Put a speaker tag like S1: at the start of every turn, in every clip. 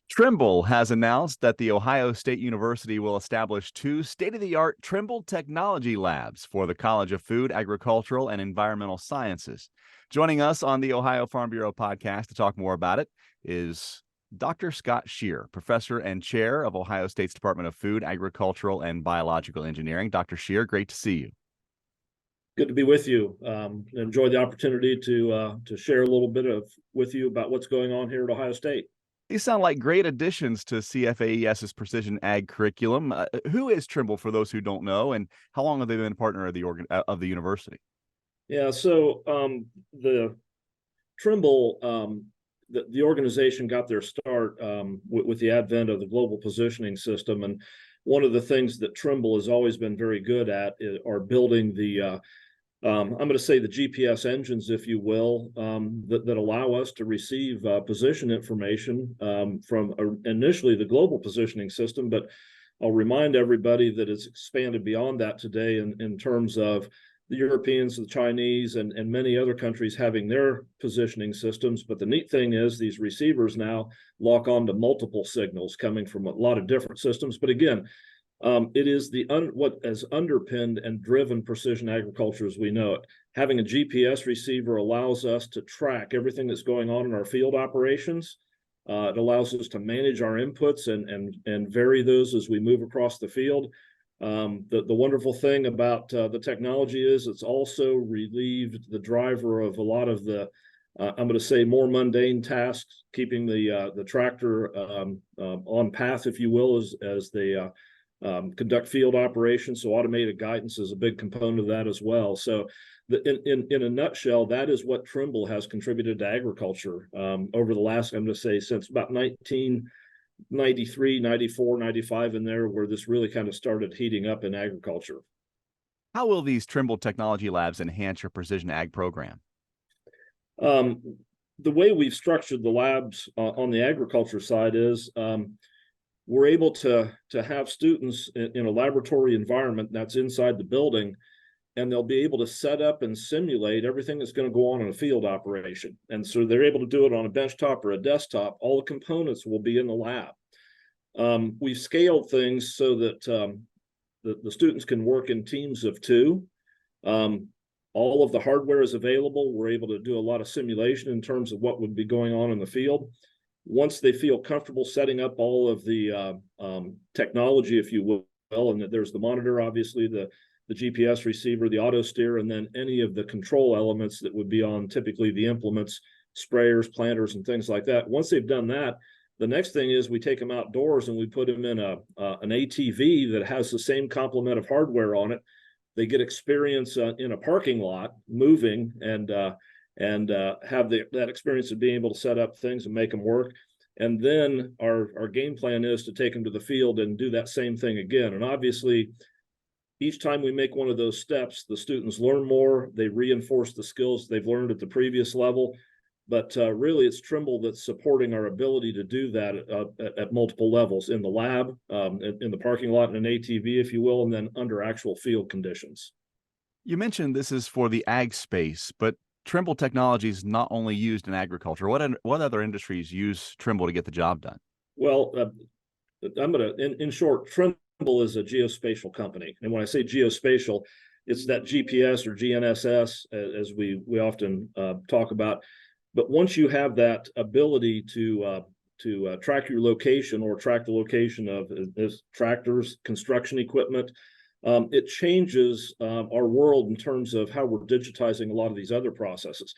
S1: Trimble has announced that The Ohio State University will establish two state-of-the-art Trimble Technology Labs for the College of Food, Agricultural, and Environmental Sciences. Joining us on the Ohio Farm Bureau podcast to talk more about it is Dr. Scott Shear, professor and chair of Ohio State's Department of Food, Agricultural, and Biological Engineering. Dr. Shear, great to see you.
S2: Good to be with you. Enjoy the opportunity to share a little bit with you about what's going on here at Ohio State.
S1: These sound like great additions to CFAES's Precision Ag curriculum. Who is Trimble, for those who don't know, and how long have they been a partner of the university?
S2: Yeah, so the Trimble, the organization got their start with the advent of the global positioning system, and one of the things that Trimble has always been very good at are building the I'm going to say the GPS engines, if you will, that allow us to receive position information from initially the global positioning system. But I'll remind everybody that it's expanded beyond that today in terms of the Europeans, the Chinese, and many other countries having their positioning systems. But the neat thing is these receivers now lock onto multiple signals coming from a lot of different systems. But again, it is what has underpinned and driven precision agriculture as we know it. Having a GPS receiver allows us to track everything that's going on in our field operations. It allows us to manage our inputs and vary those as we move across the field. The wonderful thing about the technology is it's also relieved the driver of a lot of the I'm going to say more mundane tasks, keeping the tractor on path, if you will, as they conduct field operations. So automated guidance is a big component of that as well. So in a nutshell, that is what Trimble has contributed to agriculture over the last, I'm going to say, since about 1993, 94, 95 in there, where this really kind of started heating up in agriculture.
S1: How will these Trimble Technology Labs enhance your precision ag program?
S2: The way we've structured the labs on the agriculture side is we're able to have students in a laboratory environment that's inside the building, and they'll be able to set up and simulate everything that's going to go on in a field operation. And so they're able to do it on a benchtop or a desktop. All the components will be in the lab. We've scaled things so that the students can work in teams of two. All of the hardware is available. We're able to do a lot of simulation in terms of what would be going on in the field. Once they feel comfortable setting up all of the technology, if you will, and there's the monitor, obviously, the GPS receiver, the auto steer, and then any of the control elements that would be on typically the implements, sprayers, planters, and things like that. Once they've done that, the next thing is we take them outdoors and we put them in an ATV that has the same complement of hardware on it. They get experience in a parking lot moving and have that experience of being able to set up things and make them work. And then our game plan is to take them to the field and do that same thing again. And obviously, each time we make one of those steps, the students learn more, they reinforce the skills they've learned at the previous level. But really, it's Trimble that's supporting our ability to do that at multiple levels, in the lab, in the parking lot, in an ATV, if you will, and then under actual field conditions.
S1: You mentioned this is for the ag space, but Trimble technology is not only used in agriculture. What other industries use Trimble to get the job done?
S2: Well, I'm going to, in short, Trimble is a geospatial company. And when I say geospatial, it's that GPS or GNSS, as we often talk about. But once you have that ability to track your location or track the location of tractors, construction equipment, it changes our world in terms of how we're digitizing a lot of these other processes.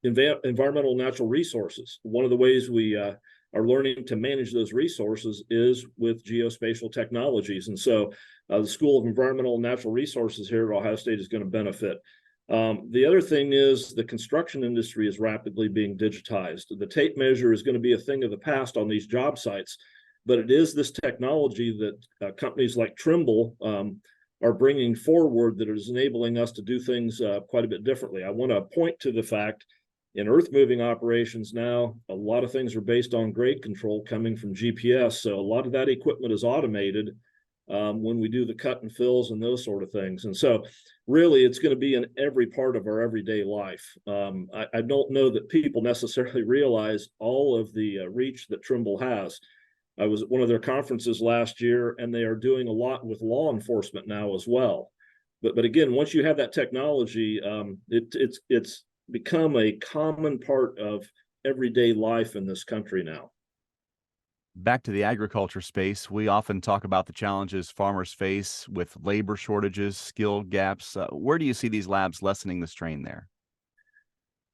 S2: Environmental natural resources. One of the ways we are learning to manage those resources is with geospatial technologies. And so the School of Environmental and Natural Resources here at Ohio State is going to benefit. The other thing is the construction industry is rapidly being digitized. The tape measure is going to be a thing of the past on these job sites. But it is this technology that companies like Trimble are bringing forward that is enabling us to do things quite a bit differently. I want to point to the fact in earth moving operations now, a lot of things are based on grade control coming from GPS. So a lot of that equipment is automated when we do the cut and fills and those sort of things. And so really it's going to be in every part of our everyday life. I don't know that people necessarily realize all of the reach that Trimble has. I was at one of their conferences last year, and they are doing a lot with law enforcement now as well. But again, once you have that technology, it's become a common part of everyday life in this country now.
S1: Back to the agriculture space, we often talk about the challenges farmers face with labor shortages, skill gaps. Where do you see these labs lessening the strain there?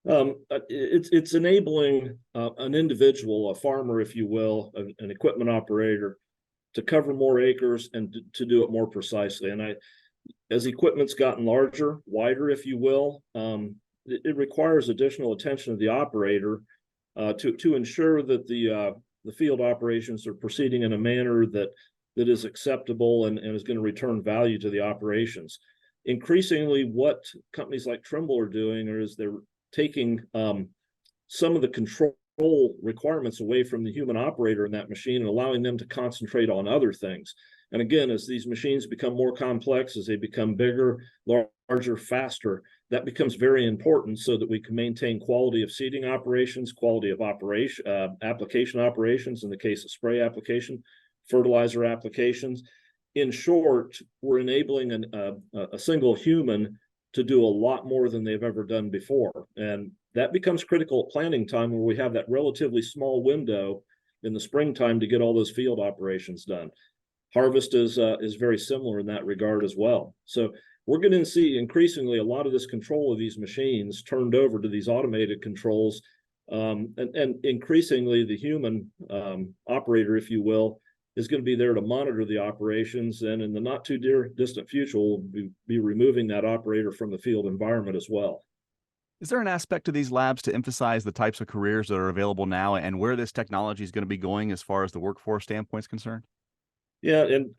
S2: It's enabling an individual, a farmer, if you will, an equipment operator, to cover more acres and to do it more precisely. And as equipment's gotten larger, wider, if you will, it requires additional attention of the operator to ensure that the field operations are proceeding in a manner that is acceptable and is going to return value to the operations. Increasingly, what companies like Trimble are doing is they're taking some of the control requirements away from the human operator in that machine and allowing them to concentrate on other things. And again, as these machines become more complex, as they become bigger, larger, faster, that becomes very important so that we can maintain quality of seeding operations, quality of application operations in the case of spray application, fertilizer applications. In short, we're enabling a single human to do a lot more than they've ever done before. And that becomes critical at planting time, where we have that relatively small window in the springtime to get all those field operations done. Harvest is very similar in that regard as well. So we're going to see increasingly a lot of this control of these machines turned over to these automated controls, and increasingly the human operator, if you will, is going to be there to monitor the operations. And in the not too distant future, we'll be removing that operator from the field environment as well.
S1: Is there an aspect to these labs to emphasize the types of careers that are available now and where this technology is going to be going as far as the workforce standpoint is concerned?
S2: Yeah, and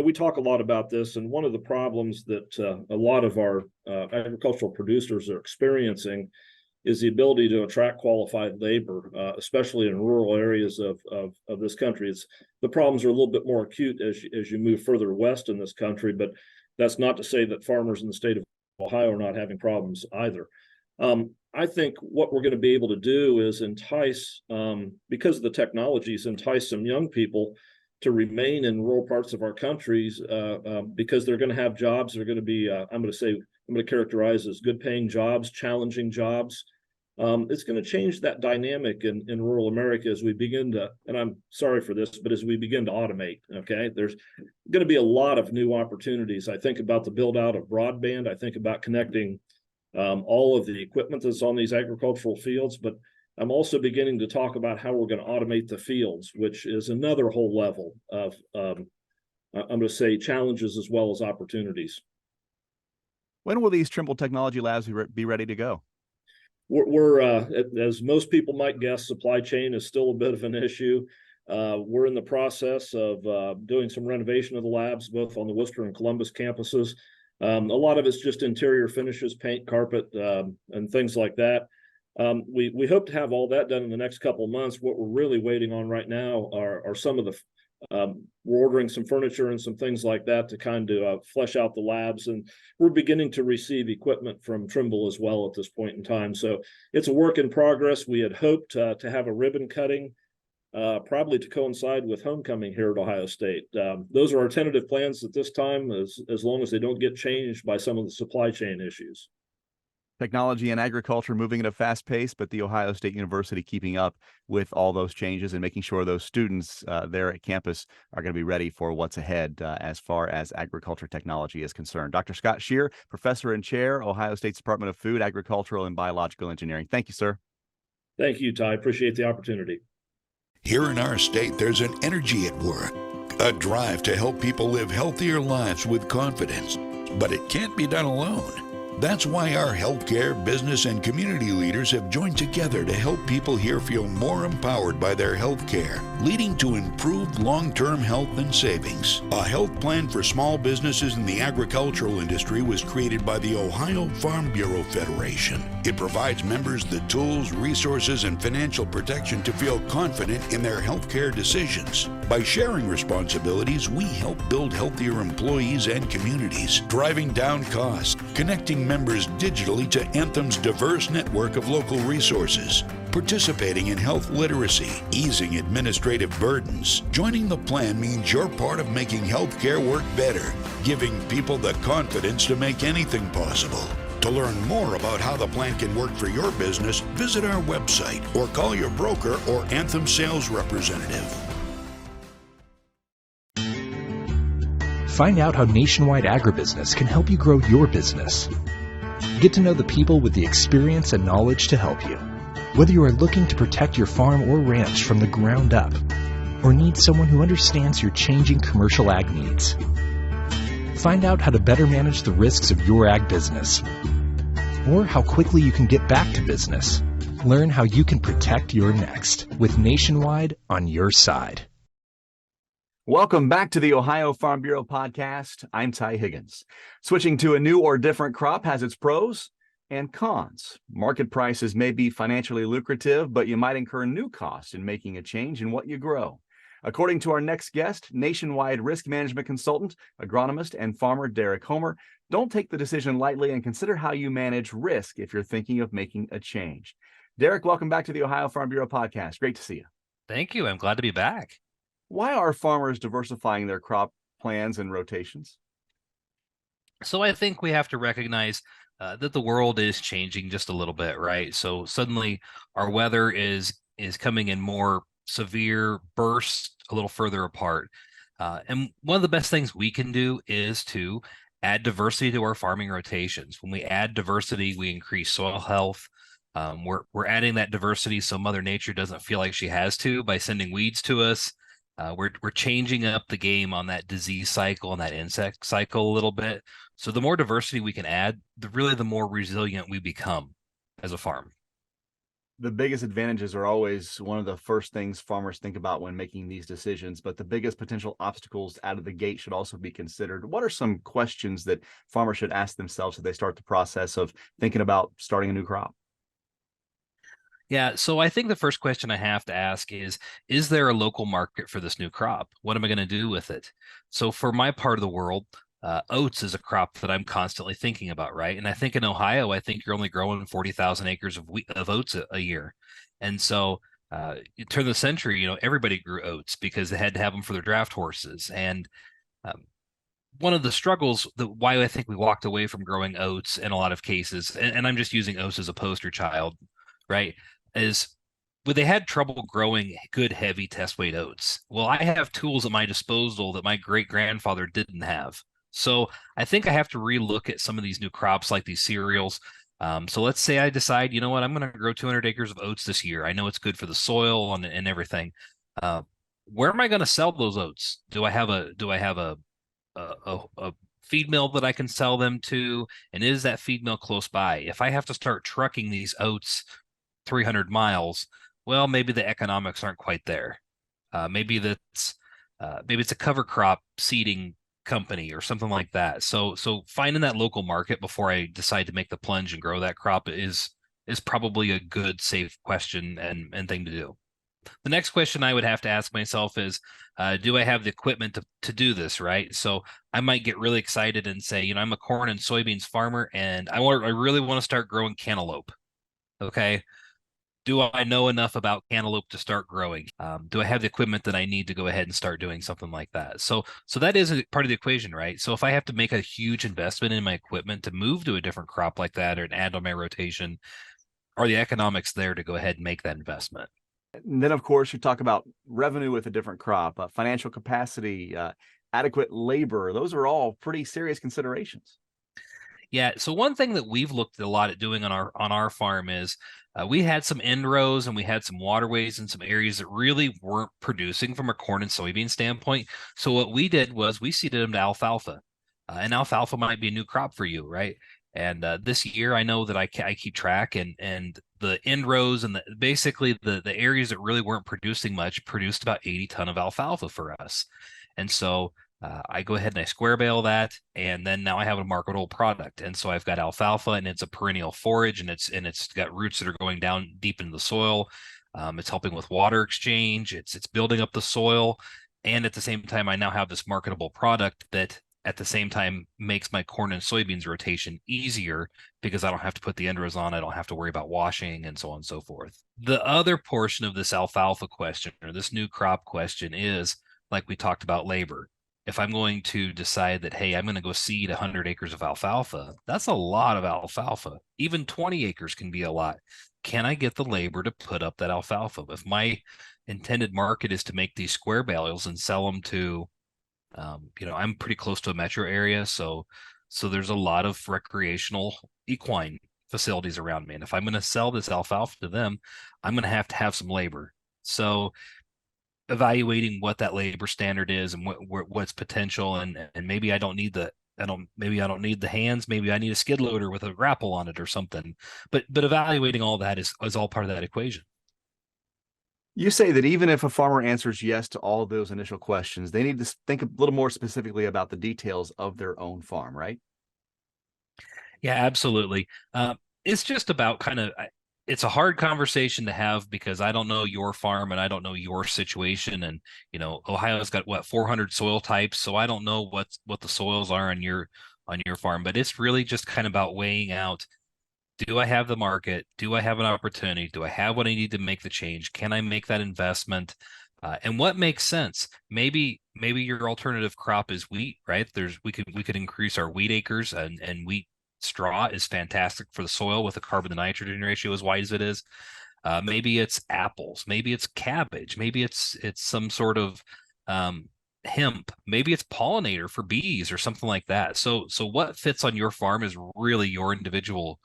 S2: we talk a lot about this, and one of the problems that a lot of our agricultural producers are experiencing is the ability to attract qualified labor, especially in rural areas of this country. The problems are a little bit more acute as you move further west in this country, but that's not to say that farmers in the state of Ohio are not having problems either. I think what we're going to be able to do is entice, because of the technologies, entice some young people to remain in rural parts of our countries, because they're going to have jobs. They're going to be, I'm going to characterize as good paying jobs, challenging jobs. It's going to change that dynamic in rural America as we begin to, and I'm sorry for this, but as we begin to automate, okay, there's going to be a lot of new opportunities. I think about the build out of broadband. I think about connecting all of the equipment that's on these agricultural fields, but I'm also beginning to talk about how we're going to automate the fields, which is another whole level of, I'm going to say, challenges as well as opportunities.
S1: When will these Trimble Technology Labs be ready to go?
S2: We're as most people might guess, supply chain is still a bit of an issue. We're in the process of doing some renovation of the labs, both on the Worcester and Columbus campuses. A lot of it's just interior finishes, paint, carpet, and things like that. We hope to have all that done in the next couple of months. What we're really waiting on right now are some of the, we're ordering some furniture and some things like that to kind of flesh out the labs. And we're beginning to receive equipment from Trimble as well at this point in time. So it's a work in progress. We had hoped to have a ribbon cutting, probably to coincide with homecoming here at Ohio State. Those are our tentative plans at this time, as long as they don't get changed by some of the supply chain issues.
S1: Technology and agriculture moving at a fast pace, but the Ohio State University keeping up with all those changes and making sure those students there at campus are going to be ready for what's ahead as far as agriculture technology is concerned. Dr. Scott Shear, Professor and Chair, Ohio State's Department of Food, Agricultural, and Biological Engineering. Thank you, sir.
S2: Thank you, Ty. Appreciate the opportunity.
S3: Here in our state, there's an energy at work, a drive to help people live healthier lives with confidence. But it can't be done alone. That's why our healthcare, business, and community leaders have joined together to help people here feel more empowered by their healthcare, leading to improved long-term health and savings. A health plan for small businesses in the agricultural industry was created by the Ohio Farm Bureau Federation. It provides members the tools, resources, and financial protection to feel confident in their healthcare decisions. By sharing responsibilities, we help build healthier employees and communities, driving down costs, connecting members digitally to Anthem's diverse network of local resources, participating in health literacy, easing administrative burdens. Joining the plan means you're part of making healthcare work better, giving people the confidence to make anything possible. To learn more about how the plan can work for your business, visit our website or call your broker or Anthem sales representative.
S4: Find out how Nationwide Agribusiness can help you grow your business. Get to know the people with the experience and knowledge to help you. Whether you are looking to protect your farm or ranch from the ground up, or need someone who understands your changing commercial ag needs. Find out how to better manage the risks of your ag business, or how quickly you can get back to business. Learn how you can protect your next with Nationwide on your side.
S1: Welcome back to the Ohio Farm Bureau podcast. I'm Ty Higgins. Switching to a new or different crop has its pros and cons. Market prices may be financially lucrative, but you might incur new costs in making a change in what you grow. According to our next guest, Nationwide risk management consultant, agronomist, and farmer Derek Homer, don't take the decision lightly and consider how you manage risk if you're thinking of making a change. Derek, welcome back to the Ohio Farm Bureau podcast. Great to see you.
S5: Thank you. I'm glad to be back.
S1: Why are farmers diversifying their crop plans and rotations?
S5: So I think we have to recognize that the world is changing just a little bit, right? So suddenly our weather is coming in more severe bursts a little further apart. And one of the best things we can do is to add diversity to our farming rotations. When we add diversity, we increase soil health. We're adding that diversity so Mother Nature doesn't feel like she has to by sending weeds to us. We're changing up the game on that disease cycle and that insect cycle a little bit. So the more diversity we can add, the more resilient we become as a farm.
S1: The biggest advantages are always one of the first things farmers think about when making these decisions, but the biggest potential obstacles out of the gate should also be considered. What are some questions that farmers should ask themselves as they start the process of thinking about starting a new crop?
S5: Yeah, so I think the first question I have to ask is there a local market for this new crop? What am I going to do with it? So for my part of the world, oats is a crop that I'm constantly thinking about, right? And I think in Ohio, I think you're only growing 40,000 acres of oats a year. And so you turn the century, everybody grew oats because they had to have them for their draft horses. And one of the struggles why I think we walked away from growing oats in a lot of cases, and I'm just using oats as a poster child, right, is when they had trouble growing good, heavy test weight oats. Well, I have tools at my disposal that my great grandfather didn't have. So I think I have to relook at some of these new crops like these cereals. So let's say I decide, you know what, I'm going to grow 200 acres of oats this year. I know it's good for the soil and everything. Where am I going to sell those oats? Do I have a feed mill that I can sell them to? And is that feed mill close by? If I have to start trucking these oats 300 miles, well, maybe the economics aren't quite there. Maybe it's a cover crop seeding company or something like that. So finding that local market before I decide to make the plunge and grow that crop is probably a good, safe question and thing to do. The next question I would have to ask myself is, do I have the equipment to do this, right? So I might get really excited and say, I'm a corn and soybeans farmer and I really want to start growing cantaloupe. Okay. Do I know enough about cantaloupe to start growing? Do I have the equipment that I need to go ahead and start doing something like that? So that is a part of the equation, right? So if I have to make a huge investment in my equipment to move to a different crop like that or add on my rotation, are the economics there to go ahead and make that investment?
S1: And then, of course, you talk about revenue with a different crop, financial capacity, adequate labor. Those are all pretty serious considerations.
S5: Yeah. So one thing that we've looked a lot at doing on our farm is we had some end rows and we had some waterways in some areas that really weren't producing from a corn and soybean standpoint. So what we did was we seeded them to alfalfa, and alfalfa might be a new crop for you, right? And this year, I know that I keep track, and the end rows and basically the areas that really weren't producing much produced about 80 ton of alfalfa for us. And so I go ahead and I square bale that, and then now I have a marketable product. And so I've got alfalfa, and it's a perennial forage, and it's got roots that are going down deep into the soil. It's helping with water exchange. It's building up the soil, and at the same time, I now have this marketable product that at the same time makes my corn and soybeans rotation easier because I don't have to put the end rows on. I don't have to worry about washing and so on and so forth. The other portion of this alfalfa question or this new crop question is, like we talked about, labor. If I'm going to decide that, hey, I'm going to go seed 100 acres of alfalfa, that's a lot of alfalfa. Even 20 acres can be a lot. Can I get the labor to put up that alfalfa? If my intended market is to make these square bales and sell them to, I'm pretty close to a metro area, so there's a lot of recreational equine facilities around me. And if I'm going to sell this alfalfa to them, I'm going to have some labor. So evaluating what that labor standard is and what's potential, and maybe I don't need the hands, maybe I need a skid loader with a grapple on it or something. But evaluating all that is all part of that equation.
S1: You say that even if a farmer answers yes to all of those initial questions, they need to think a little more specifically about the details of their own farm, right?
S5: Yeah, absolutely. It's just about it's a hard conversation to have because I don't know your farm and I don't know your situation. And, Ohio's got 400 soil types. So I don't know what the soils are on your farm, but it's really just kind of about weighing out, do I have the market? Do I have an opportunity? Do I have what I need to make the change? Can I make that investment? And what makes sense? Maybe your alternative crop is wheat, right? We could increase our wheat acres, and wheat straw is fantastic for the soil with a carbon to nitrogen ratio as wide as it is. Maybe it's apples, maybe it's cabbage, maybe it's some sort of hemp, maybe it's pollinator for bees or something like that. So what fits on your farm is really your individual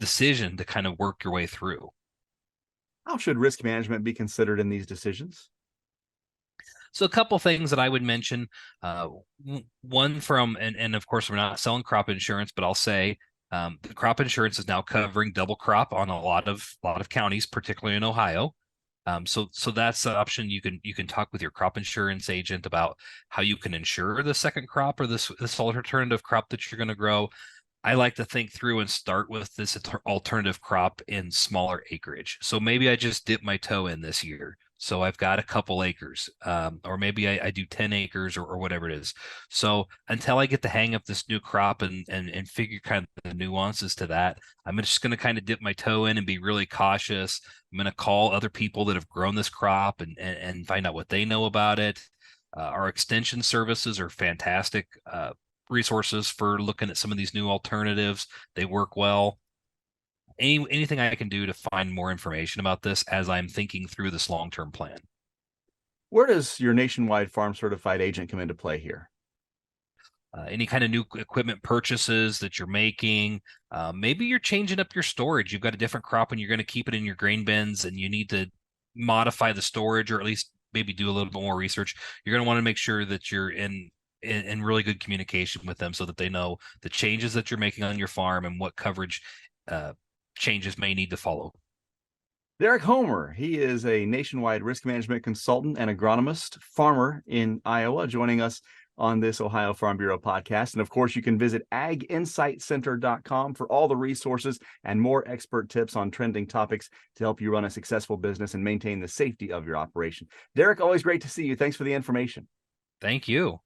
S5: decision to kind of work your way through.
S1: How should risk management be considered in these decisions?
S5: So a couple things that I would mention, one and of course we're not selling crop insurance, but I'll say the crop insurance is now covering double crop on a lot of counties, particularly in Ohio. So that's an option. You can talk with your crop insurance agent about how you can insure the second crop or this alternative crop that you're going to grow. I like to think through and start with this alternative crop in smaller acreage. So maybe I just dip my toe in this year. So I've got a couple acres, or maybe I do 10 acres or whatever it is. So until I get the hang of this new crop and figure kind of the nuances to that, I'm just going to kind of dip my toe in and be really cautious. I'm going to call other people that have grown this crop and find out what they know about it. Our extension services are fantastic resources for looking at some of these new alternatives. They work well. Anything I can do to find more information about this as I'm thinking through this long-term plan.
S1: Where does your nationwide farm certified agent come into play here?
S5: Any kind of new equipment purchases that you're making. Maybe you're changing up your storage. You've got a different crop and you're going to keep it in your grain bins and you need to modify the storage or at least maybe do a little bit more research. You're going to want to make sure that you're in really good communication with them so that they know the changes that you're making on your farm and what coverage changes may need to follow.
S1: Derek Homer, he is a nationwide risk management consultant and agronomist farmer in Iowa, joining us on this Ohio Farm Bureau podcast. And of course, you can visit aginsightcenter.com for all the resources and more expert tips on trending topics to help you run a successful business and maintain the safety of your operation. Derek, always great to see you. Thanks for the information.
S5: Thank you.